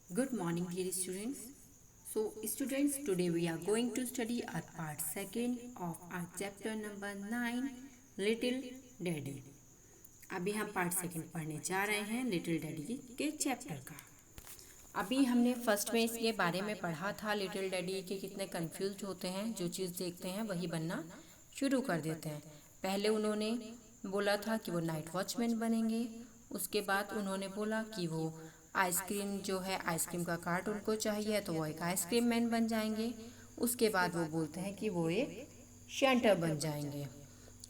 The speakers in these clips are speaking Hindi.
Good morning, dear students. So, students, today we are going to study our part second of our chapter number 9, Little Daddy. अभी हम पार्ट सेकंड पढ़ने जा रहे हैं लिटिल डैडी के चैप्टर का। अभी हमने फर्स्ट में इसके बारे में पढ़ा था लिटिल डैडी के कितने कंफ्यूज होते हैं, जो चीज़ देखते हैं वही बनना शुरू कर देते हैं। पहले उन्होंने बोला था कि वो नाइट वॉचमैन बनेंगे, उसके बाद उन्होंने बोला कि वो आइसक्रीम जो है आइसक्रीम का कार्ट उनको चाहिए तो वो एक आइसक्रीम मैन बन जाएंगे। उसके बाद वो बोलते हैं कि वो एक शेंटर बन जाएंगे।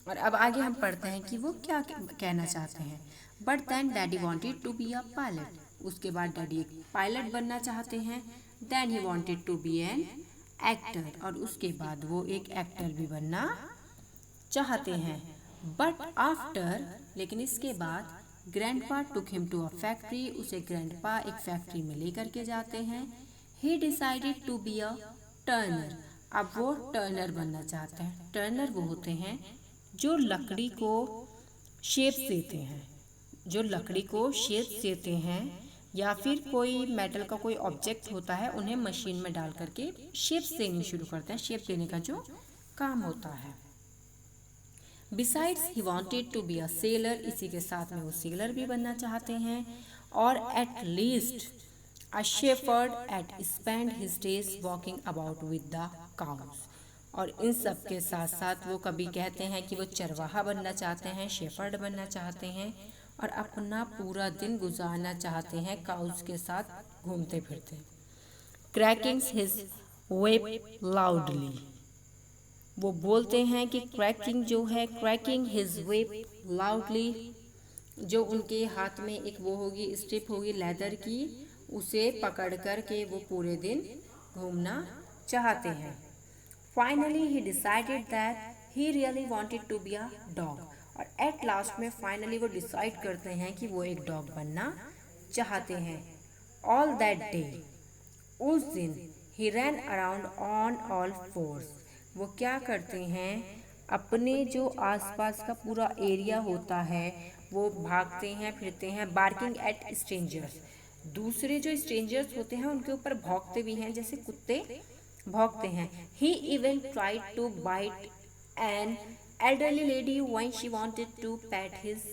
और अब आगे हम पढ़ते हैं कि वो क्या कहना चाहते हैं। But then daddy wanted to be a pilot. उसके बाद डैडी एक पायलट बनना चाहते हैं। Then he wanted to be an actor, और उसके बाद वो एक एक्टर भी बनना चाहते हैं। बट आफ्टर, लेकिन इसके बाद grandpa took him to a factory. उसे ग्रैंडपा एक फैक्ट्री में लेकर के जाते हैं। He decided to be a turner. अब वो टर्नर बनना चाहते हैं। टर्नर वो होते हैं जो लकड़ी को शेप देते हैं, जो लकड़ी को शेप देते हैं, या फिर कोई मेटल का कोई ऑब्जेक्ट होता है उन्हें मशीन में डाल करके शेप देनी शुरू करते हैं। शेप देने का जो काम होता है। Besides he wanted to be a sailor. इसी के साथ में वो सेलर भी बनना चाहते हैं। और at least a shepherd at spend his days walking about with the cows. और इन सब के साथ साथ वो कभी कहते हैं कि वो चरवाहा बनना चाहते हैं, शेफर्ड बनना चाहते हैं, और अपना पूरा दिन गुजारना चाहते हैं काउस के साथ घूमते फिरते। Cracking his whip loudly. वो बोलते हैं कि क्रैकिंग जो है, क्रैकिंग हिज whip लाउडली, जो उनके हाथ में एक वो होगी, स्ट्रिप होगी लेदर की, उसे पकड़ कर के वो पूरे दिन घूमना चाहते हैं। Finally he decided that he really wanted to be a dog. और एट लास्ट में फाइनली वो डिसाइड करते हैं कि वो एक डॉग बनना चाहते हैं। ऑल दैट डे, उस दिन, ही रैन अराउंड ऑन ऑल फोर्स। वो क्या करते हैं, अपने जो आसपास का पूरा एरिया होता है वो भागते हैं फिरते हैं, बार्किंग एट स्ट्रेंजर्स। दूसरे जो स्ट्रेंजर्स होते हैं उनके ऊपर भौंकते भी हैं, जैसे कुत्ते भौंकते हैं। He even tried to bite an elderly lady when she wanted to pat his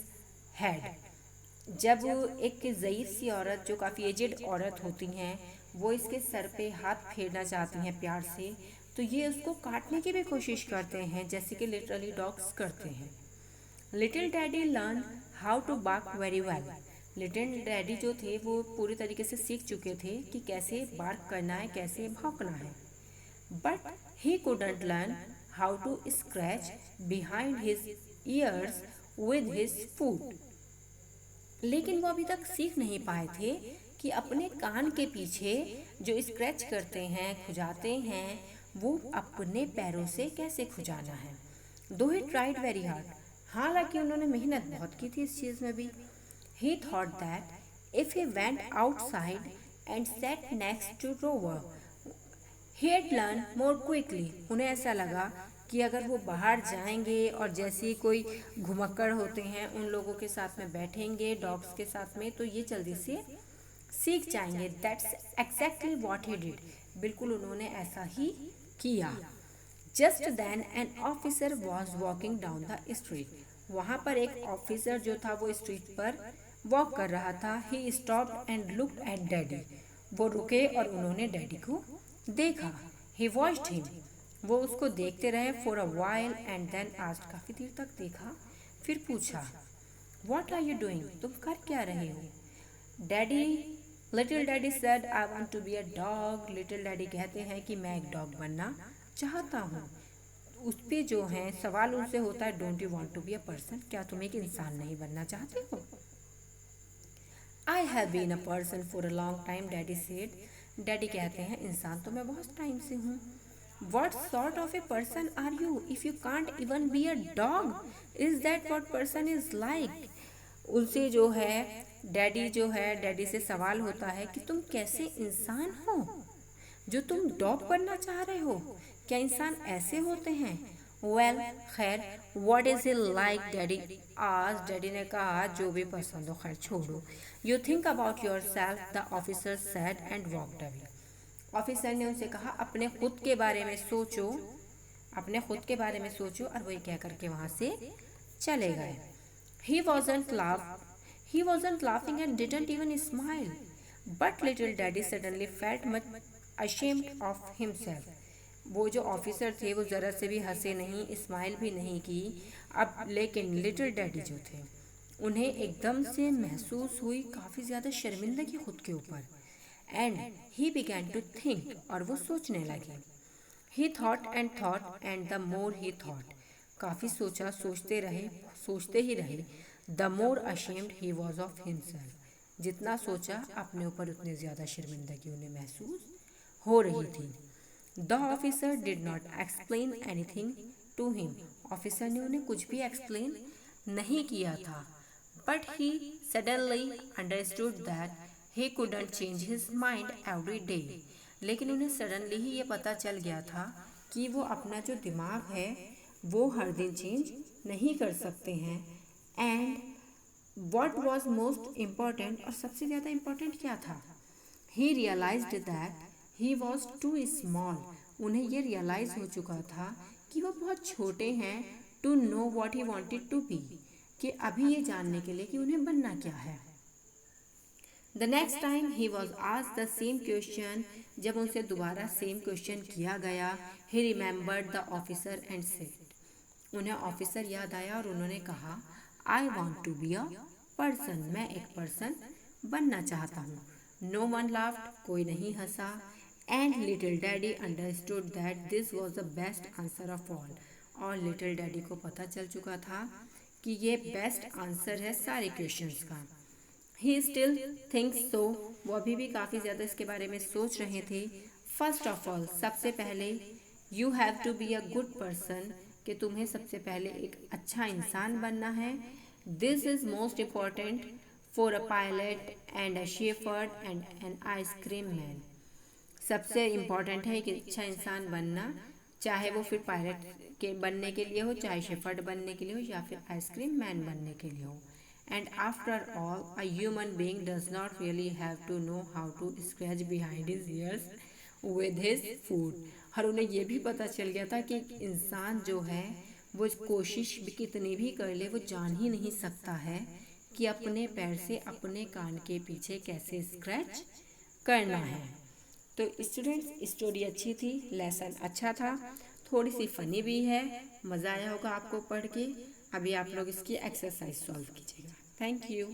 head. जब एक ज़ईफ़ सी औरत, जो काफ़ी एजेड औरत होती हैं, वो इसके सर पे हाथ फेरना चाहती हैं प्यार से, तो ये उसको काटने की भी कोशिश करते हैं, जैसे कि लिटरली डॉग्स करते हैं। Little daddy learn how to bark very well. Little daddy जो थे वो पूरी तरीके से सीख चुके थे कि कैसे बार्क करना है, कैसे भौंकना है। But he couldn't learn how to scratch behind his ears with his foot. लेकिन वो अभी तक सीख नहीं पाए थे कि अपने कान के पीछे जो स्क्रैच करते हैं, खुजाते हैं, वो अपने पैरों से कैसे खुजाना है। दो ही ट्राइड वेरी हार्ड, हालांकि उन्होंने मेहनत बहुत की थी इस चीज़ में भी। He thought that if he went outside and sat next to Rover he had learn more quickly. उन्हें ऐसा लगा कि अगर वो बाहर जाएंगे और जैसे ही कोई घुमक्कड़ होते हैं उन लोगों के साथ में बैठेंगे, डॉग्स के साथ में, तो ये जल्दी से सीख जाएंगे। That's exactly what he did. बिल्कुल उन्होंने ऐसा ही किया। Just then an officer was walking down the street. वहाँ पर एक ऑफिसर जो था वो स्ट्रीट पर वॉक कर रहा था। He stopped and looked at daddy. वो रुके और उन्होंने डैडी को देखा। He watched him. वो उसको देखते रहे for a while and then asked. काफ़ी देर तक देखा, फिर पूछा, व्हाट आर यू डूइंग? तुम कर क्या रहे हो? Daddy, little daddy said I want to be a dog. Little daddy कहते हैं कि मैं एक डॉग बनना चाहता हूँ। उस पे जो है सवाल उनसे होता है, don't you want to be a person? क्या तुम एक इंसान नहीं बनना चाहते हो? I have been a person for a long time, daddy said. Daddy कहते हैं इंसान तो मैं बहुत टाइम से हूँ। What sort of a person are you if you can't even be a dog? Is that what person is like? उनसे जो है डैडी से सवाल होता है कि तुम कैसे इंसान हो जो तुम डॉग बनना चाह रहे हो? क्या इंसान ऐसे होते हैं? वेल खैर, what is he like daddy? आज डैडी ने कहा जो भी पसंद हो, खैर छोड़ो। You think about your self, the officer said and walked away. Officer ने उनसे कहा अपने खुद के बारे में सोचो, अपने खुद के बारे में सोचो, और वही कह करके वहाँ से चले गए। He wasn't laughing and didn't even smile. But little daddy suddenly felt much ashamed of himself. वो जो ऑफिसर थे वो ज़रा से भी हंसे नहीं, स्माइल भी नहीं की। अब लेकिन लिटिल डैडी जो थे उन्हें एकदम से महसूस हुई काफ़ी ज़्यादा शर्मिंदगी खुद के ऊपर। And he began to think, और वो सोचने लगे। He thought and the more he thought, काफ़ी सोचा, सोचते ही रहे। The more ashamed he was of himself, जितना सोचा अपने ऊपर उतनी ज़्यादा शर्मिंदगी उन्हें महसूस हो रही थी। The officer did not explain anything to him, officer ने उन्हें कुछ भी एक्सप्लेन नहीं किया था। But he suddenly understood that he couldn't change his mind every day, लेकिन उन्हें सडनली ही ये पता चल गया था कि वो अपना जो दिमाग है वो हर दिन चेंज नहीं कर सकते हैं। And what was most important, और सबसे ज़्यादा इम्पॉर्टेंट क्या था? He realised that he was too small, उन्हें ये रियलाइज़ हो चुका था कि वो बहुत छोटे हैं to know what he wanted to be, कि अभी ये जानने के लिए कि उन्हें बनना क्या है। The next time he was asked the same question, जब उनसे दोबारा सेम क्वेश्चन किया गया, he remembered the officer and said, उन्हें ऑफिसर याद आया और उन्होंने कहा I want to be a person, मैं एक पर्सन बनना चाहता हूँ। नो वन लाफ्ड, कोई नहीं हंसा। And little daddy understood that this was the best answer of all, और लिटिल डैडी को पता चल चुका था कि ये बेस्ट आंसर है सारे क्वेश्चंस का। ही स्टिल थिंक्स सो, वो अभी भी काफ़ी ज़्यादा इसके बारे में सोच रहे थे। फर्स्ट ऑफ ऑल, सबसे पहले you have to be a good person, कि तुम्हें सबसे पहले एक अच्छा इंसान बनना है। This is most important for a pilot and a shepherd and an ice cream man, सबसे इम्पॉर्टेंट है कि अच्छा इंसान बनना, चाहे वो फिर पायलट के बनने के लिए हो, चाहे शेफर्ड बनने के लिए हो, या फिर आइसक्रीम मैन बनने के लिए हो। And after all a human being does not really have to know how to scratch behind his ears with his foot, और उन्हें ये भी पता चल गया था कि इंसान जो है वो कोशिश भी कितनी भी कर ले, वो जान ही नहीं सकता है कि अपने पैर से अपने कान के पीछे कैसे स्क्रैच करना है। तो स्टूडेंट्स, स्टोरी अच्छी थी, लेसन अच्छा था, थोड़ी सी फ़नी भी है, मज़ा आया होगा आपको पढ़ के। अभी आप लोग इसकी एक्सरसाइज सॉल्व कीजिएगा। Thank you.